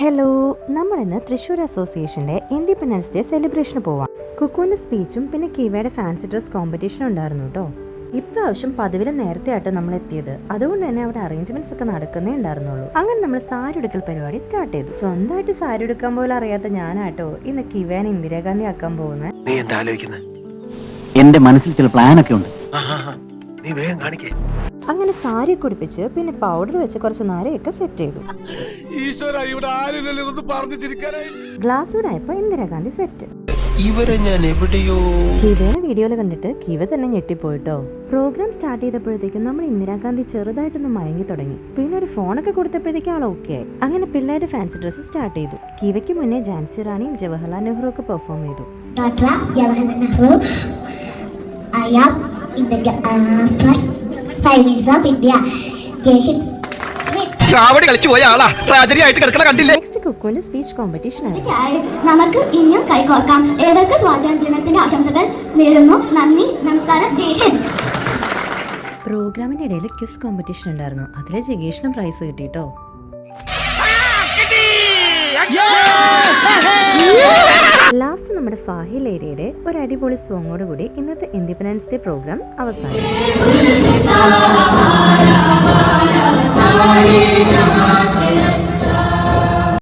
Hello, നമ്മളിന്ന് തൃശ്ശൂർ അസോസിയേഷൻ്റെ independence day സെലിബ്രേഷന് പോവാം. കുക്കുവിൻ്റെ സ്പീച്ചും പിന്നെ കീവയുടെ ഫാൻസി ഡ്രസ് കോമ്പറ്റീഷൻ ഉണ്ടായിരുന്നു കേട്ടോ. ഇപ്രാവശ്യം പതിവിലും നേരത്തെ ആയിട്ട് നമ്മൾ എത്തിയത്, അതുകൊണ്ട് തന്നെ അവിടെ അറേഞ്ച്മെന്റ്സ് ഒക്കെ നടക്കുന്നേ ഉണ്ടായിരുന്നുള്ളൂ. അങ്ങനെ നമ്മൾ സാരി എടുക്കൽ പരിപാടി സ്റ്റാർട്ട് ചെയ്തു. സ്വന്തമായിട്ട് സാരി എടുക്കാൻ പോലും അറിയാത്ത ഞാനാട്ടോ ഇന്ന് കീവേനെ ഇന്ദിരാഗാന്ധി ആക്കാൻ പോകുന്നത്. നീ എന്താ ആലോചിക്കുന്നത്? എന്റെ മനസ്സിൽ ചില പ്ലാനൊക്കെ ഉണ്ട്. നീ വേഗം കാണിക്കേ. അങ്ങനെ സാരി കുടിപ്പിച്ച് പിന്നെ പൗഡർ വെച്ച് കുറച്ച് നാരയൊക്കെ സെറ്റ് ചെയ്തു. ഗ്ലാസ് ആയപ്പോ ഇന്ദിരാഗാന്ധി സെറ്റ്. ഇവരെ ഞാൻ എവിടെയോ കീവയുടെ വീഡിയോയിൽ കണ്ടിട്ട് കീവ തന്നെ ഞെട്ടിപ്പോയിട്ടോ. പ്രോഗ്രാം സ്റ്റാർട്ട് ചെയ്തപ്പോഴത്തേക്കും നമ്മൾ ഇന്ദിരാഗാന്ധി ചെറുതായിട്ടൊന്ന് മയങ്ങി തുടങ്ങി. പിന്നെ ഒരു ഫോണൊക്കെ കൊടുത്തപ്പോഴത്തേക്കും ആൾ ഓക്കെ ആയി. അങ്ങനെ പിള്ളേരുടെ ഫാൻസി ഡ്രസ്സ് സ്റ്റാർട്ട് ചെയ്തു. കീവയ്ക്ക് മുന്നേ ഝാൻസി റാണിയും ജവഹർലാൽ നെഹ്റു ഒക്കെ പെർഫോം ചെയ്തു. നെക്സ്റ്റ് കുക്കുവിന്റെ സ്പീച്ച് കോമ്പറ്റീഷൻ ആയിരുന്നു. നമുക്ക് ഇനിയും കൈകോർക്കാം. ഏവർക്ക് സ്വാതന്ത്ര്യദിനത്തിന്റെ ആശംസകൾ നേരുന്നു. നന്ദി, നമസ്കാരം, ജയ് ഹിന്ദ്. പ്രോഗ്രാമിന്റെ ഇടയിൽ ക്വിസ് കോമ്പറ്റീഷൻ ഉണ്ടായിരുന്നു. അതിൽ ജിഗേഷിനും പ്രൈസ് കിട്ടിട്ടോ. ലാസ്റ്റ് നമ്മുടെ ഫാഹിൽ ഏരിയയുടെ ഒരു അടിപൊളി സോങ്ങോട് കൂടി ഇന്നത്തെ ഇൻഡിപെൻഡൻസ് ഡേ പ്രോഗ്രാം അവസാനിച്ചു.